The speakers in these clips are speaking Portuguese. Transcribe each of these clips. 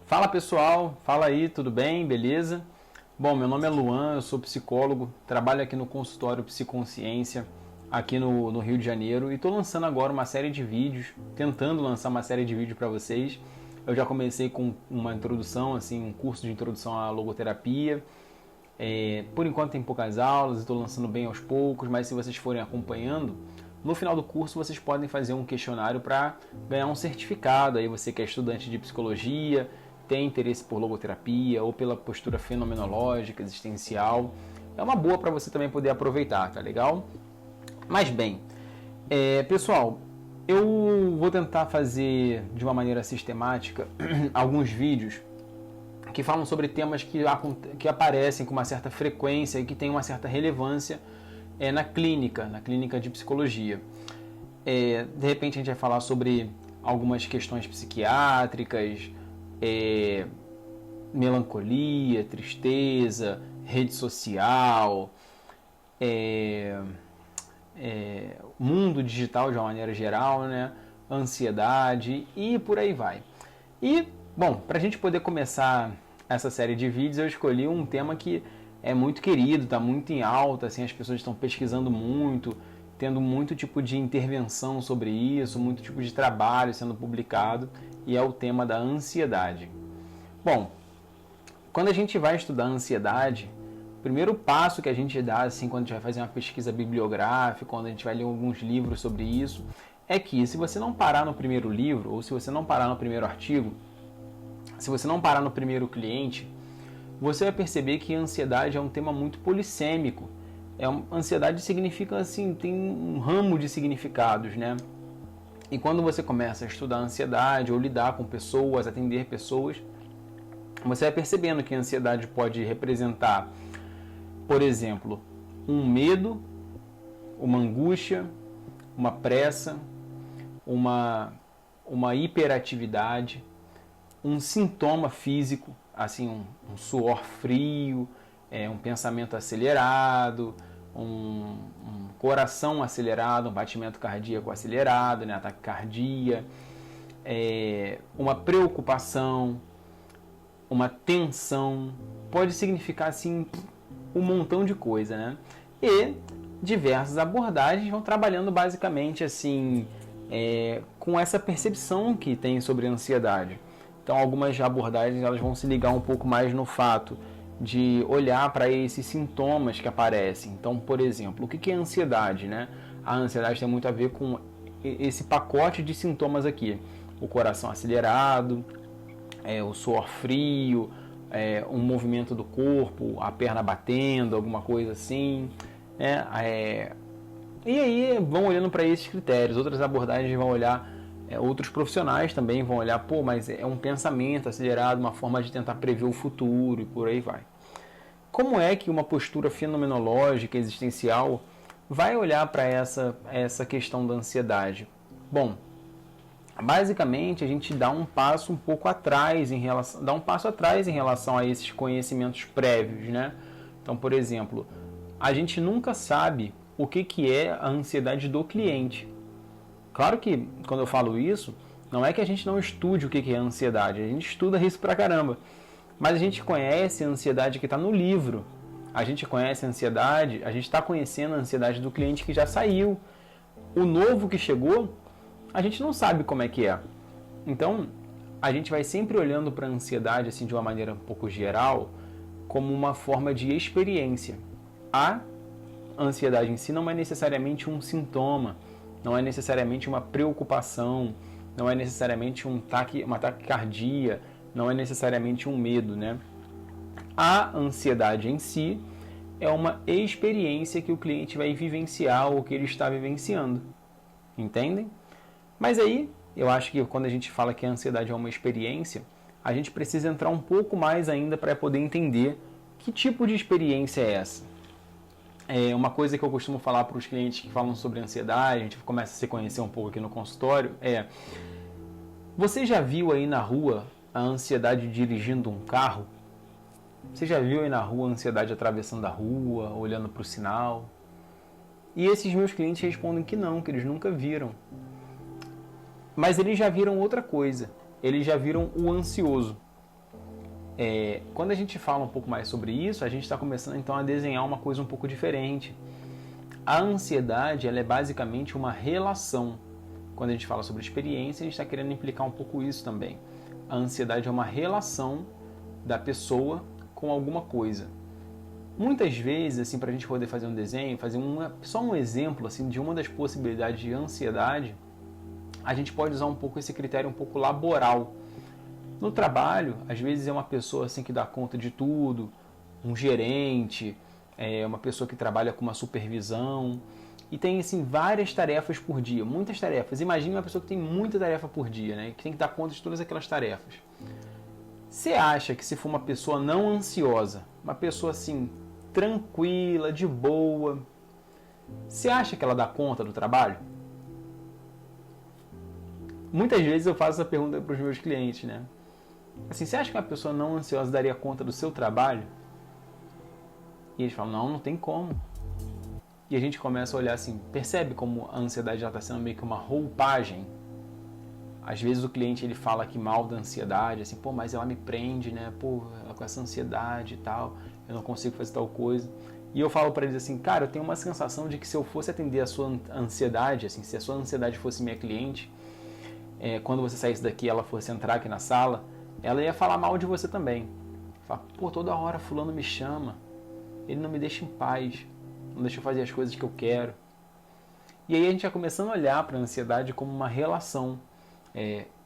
Fala pessoal, fala aí, tudo bem? Beleza? Bom, meu nome é Luan, eu sou psicólogo, trabalho aqui no consultório Psiconsciência, aqui no Rio de Janeiro, e estou lançando agora uma série de vídeos, tentando lançar uma série de vídeos para vocês. Eu já comecei com uma introdução, assim, um curso de introdução à logoterapia. Por enquanto tem poucas aulas, estou lançando bem aos poucos, mas se vocês forem acompanhando, no final do curso vocês podem fazer um questionário para ganhar um certificado. Aí você que é estudante de psicologia, tem interesse por logoterapia ou pela postura fenomenológica, existencial, é uma boa para você também poder aproveitar, tá legal? Mas bem, pessoal, eu vou tentar fazer de uma maneira sistemática alguns vídeos que falam sobre temas que aparecem com uma certa frequência e que têm uma certa relevância na clínica de psicologia. De repente a gente vai falar sobre algumas questões psiquiátricas, melancolia, tristeza, rede social, mundo digital de uma maneira geral, né? Ansiedade e por aí vai. E, bom, para a gente poder começar essa série de vídeos, eu escolhi um tema que é muito querido, está muito em alta, assim, as pessoas estão pesquisando muito, tendo muito tipo de intervenção sobre isso, muito tipo de trabalho sendo publicado, e é o tema da ansiedade. Bom, quando a gente vai estudar ansiedade, o primeiro passo que a gente dá, assim, quando a gente vai fazer uma pesquisa bibliográfica, quando a gente vai ler alguns livros sobre isso, é que se você não parar no primeiro livro, ou se você não parar no primeiro artigo, se você não parar no primeiro cliente, você vai perceber que a ansiedade é um tema muito polissêmico. Ansiedade significa, assim, tem um ramo de significados, né? E quando você começa a estudar a ansiedade, ou lidar com pessoas, atender pessoas, você vai percebendo que a ansiedade pode representar, por exemplo, um medo, uma angústia, uma pressa, uma hiperatividade, um sintoma físico, assim, um suor frio, um pensamento acelerado, um coração acelerado, um batimento cardíaco acelerado, né, taquicardia, uma preocupação, uma tensão, pode significar assim um montão de coisa, né? E diversas abordagens vão trabalhando basicamente assim com essa percepção que tem sobre a ansiedade. Então, algumas abordagens elas vão se ligar um pouco mais no fato de olhar para esses sintomas que aparecem. Então, por exemplo, o que é ansiedade, né? A ansiedade tem muito a ver com esse pacote de sintomas aqui: o coração acelerado, o suor frio, um movimento do corpo, a perna batendo, alguma coisa assim, né? E aí vão olhando para esses critérios. Outras abordagens vão olhar, outros profissionais também vão olhar, mas é um pensamento acelerado, uma forma de tentar prever o futuro e por aí vai. Como é que uma postura fenomenológica, existencial, vai olhar para essa questão da ansiedade? Bom, basicamente a gente dá um passo um pouco atrás em relação a esses conhecimentos prévios, né? Então, por exemplo, a gente nunca sabe o que é a ansiedade do cliente. Claro que quando eu falo isso, não é que a gente não estude o que é a ansiedade, a gente estuda isso pra caramba. Mas a gente conhece a ansiedade que está no livro. A gente conhece a ansiedade, a gente está conhecendo a ansiedade do cliente que já saiu. O novo que chegou, a gente não sabe como é que é. Então, a gente vai sempre olhando para a ansiedade assim, de uma maneira um pouco geral, como uma forma de experiência. A ansiedade em si não é necessariamente um sintoma, não é necessariamente uma preocupação, não é necessariamente uma taquicardia, não é necessariamente um medo, né? A ansiedade em si é uma experiência que o cliente vai vivenciar ou que ele está vivenciando. Entendem? Mas aí, eu acho que quando a gente fala que a ansiedade é uma experiência, a gente precisa entrar um pouco mais ainda para poder entender que tipo de experiência é essa. Uma coisa que eu costumo falar para os clientes que falam sobre ansiedade, a gente começa a se conhecer um pouco aqui no consultório, você já viu aí na rua a ansiedade dirigindo um carro? Você já viu aí na rua a ansiedade atravessando a rua, olhando para o sinal? E esses meus clientes respondem que não, que eles nunca viram. Mas eles já viram outra coisa. Eles já viram o ansioso. Quando a gente fala um pouco mais sobre isso, a gente está começando então a desenhar uma coisa um pouco diferente. A ansiedade, ela é basicamente uma relação. Quando a gente fala sobre experiência, a gente está querendo implicar um pouco isso também. A ansiedade é uma relação da pessoa com alguma coisa. Muitas vezes, assim, para a gente poder fazer um desenho, fazer só um exemplo assim, de uma das possibilidades de ansiedade, a gente pode usar um pouco esse critério um pouco laboral. No trabalho, às vezes é uma pessoa assim, que dá conta de tudo, um gerente, uma pessoa que trabalha com uma supervisão e tem assim, várias tarefas por dia, muitas tarefas. Imagine uma pessoa que tem muita tarefa por dia, né, que tem que dar conta de todas aquelas tarefas. Você acha que se for uma pessoa não ansiosa, uma pessoa assim, tranquila, de boa, você acha que ela dá conta do trabalho? Muitas vezes eu faço essa pergunta para os meus clientes, né? Assim, você acha que uma pessoa não ansiosa daria conta do seu trabalho? E eles falam, não tem como. E a gente começa a olhar assim, percebe como a ansiedade está sendo meio que uma roupagem? Às vezes o cliente ele fala aqui mal da ansiedade, assim, pô, mas ela me prende, né? Pô, ela com essa ansiedade e tal, eu não consigo fazer tal coisa. E eu falo para eles assim, cara, eu tenho uma sensação de que se eu fosse atender a sua ansiedade, assim, se a sua ansiedade fosse minha cliente, quando você saísse daqui, ela fosse entrar aqui na sala, ela ia falar mal de você também. Fala, pô, toda hora fulano me chama, ele não me deixa em paz, não deixa eu fazer as coisas que eu quero. E aí a gente vai começando a olhar para a ansiedade como uma relação.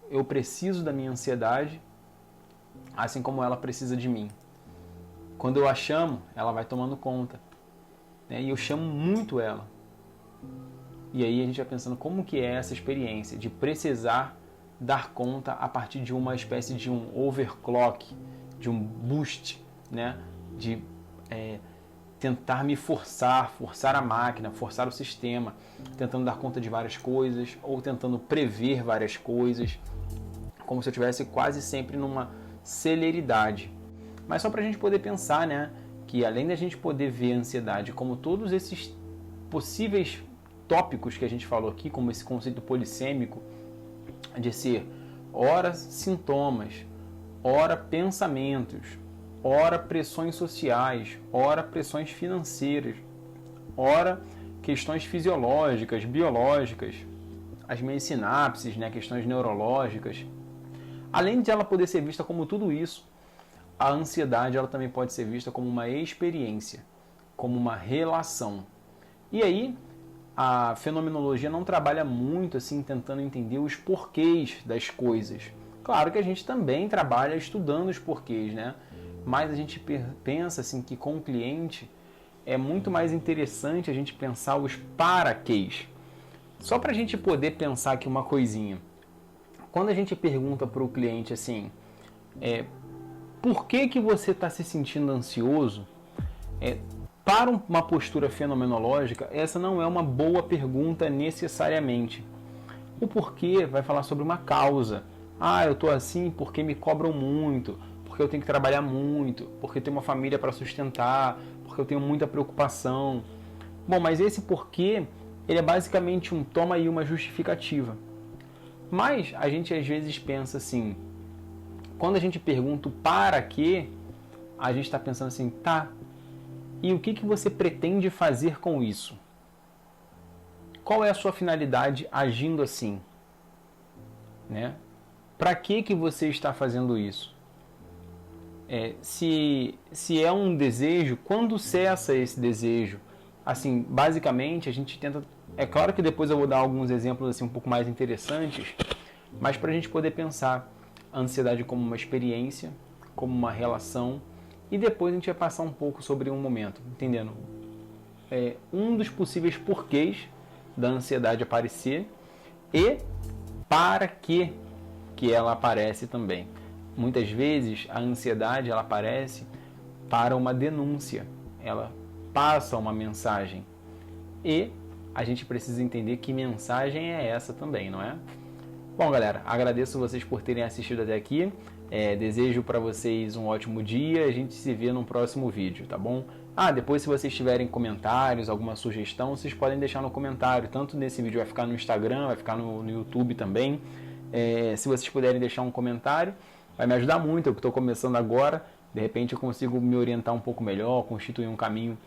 Eu preciso da minha ansiedade, assim como ela precisa de mim. Quando eu a chamo, ela vai tomando conta, né? E eu chamo muito ela. E aí a gente vai pensando como que é essa experiência de precisar dar conta a partir de uma espécie de um overclock, de um boost, né? De tentar me forçar a máquina, forçar o sistema, tentando dar conta de várias coisas ou tentando prever várias coisas, como se eu estivesse quase sempre numa celeridade. Mas só para a gente poder pensar, né, que além da gente poder ver a ansiedade como todos esses possíveis tópicos que a gente falou aqui, como esse conceito polissêmico de ser ora sintomas, ora pensamentos, ora pressões sociais, ora pressões financeiras, ora questões fisiológicas, biológicas, as minhas sinapses, né, questões neurológicas. Além de ela poder ser vista como tudo isso, a ansiedade ela também pode ser vista como uma experiência, como uma relação. E aí, a fenomenologia não trabalha muito assim tentando entender os porquês das coisas. Claro que a gente também trabalha estudando os porquês, né? Mas a gente pensa assim que com o cliente é muito mais interessante a gente pensar os paraquês. Só para a gente poder pensar aqui uma coisinha. Quando a gente pergunta para o cliente assim, por que você está se sentindo ansioso? Para uma postura fenomenológica, essa não é uma boa pergunta necessariamente. O porquê vai falar sobre uma causa. Eu estou assim porque me cobram muito, porque eu tenho que trabalhar muito, porque eu tenho uma família para sustentar, porque eu tenho muita preocupação. Bom, mas esse porquê, ele é basicamente um toma aí uma justificativa. Mas a gente às vezes pensa assim, quando a gente pergunta para quê, a gente está pensando assim, tá, e o que você pretende fazer com isso? Qual é a sua finalidade agindo assim? Né? Para que você está fazendo isso? Se é um desejo, quando cessa esse desejo? Assim, basicamente, a gente tenta... É claro que depois eu vou dar alguns exemplos assim, um pouco mais interessantes, mas para a gente poder pensar a ansiedade como uma experiência, como uma relação, e depois a gente vai passar um pouco sobre um momento, entendendo? Um dos possíveis porquês da ansiedade aparecer e para que ela aparece também. Muitas vezes a ansiedade ela aparece para uma denúncia, ela passa uma mensagem e a gente precisa entender que mensagem é essa também, não é? Bom, galera, agradeço vocês por terem assistido até aqui. Desejo para vocês um ótimo dia. A gente se vê no próximo vídeo, tá bom? Depois, se vocês tiverem comentários, alguma sugestão, vocês podem deixar no comentário. Tanto nesse vídeo vai ficar no Instagram, vai ficar no YouTube também. Se vocês puderem deixar um comentário. vai me ajudar muito. Eu estou começando agora, de repente eu consigo me orientar um pouco melhor, constituir um caminho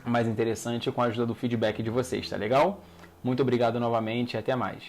mais interessante com a ajuda do feedback de vocês, tá legal? Muito obrigado novamente e até mais.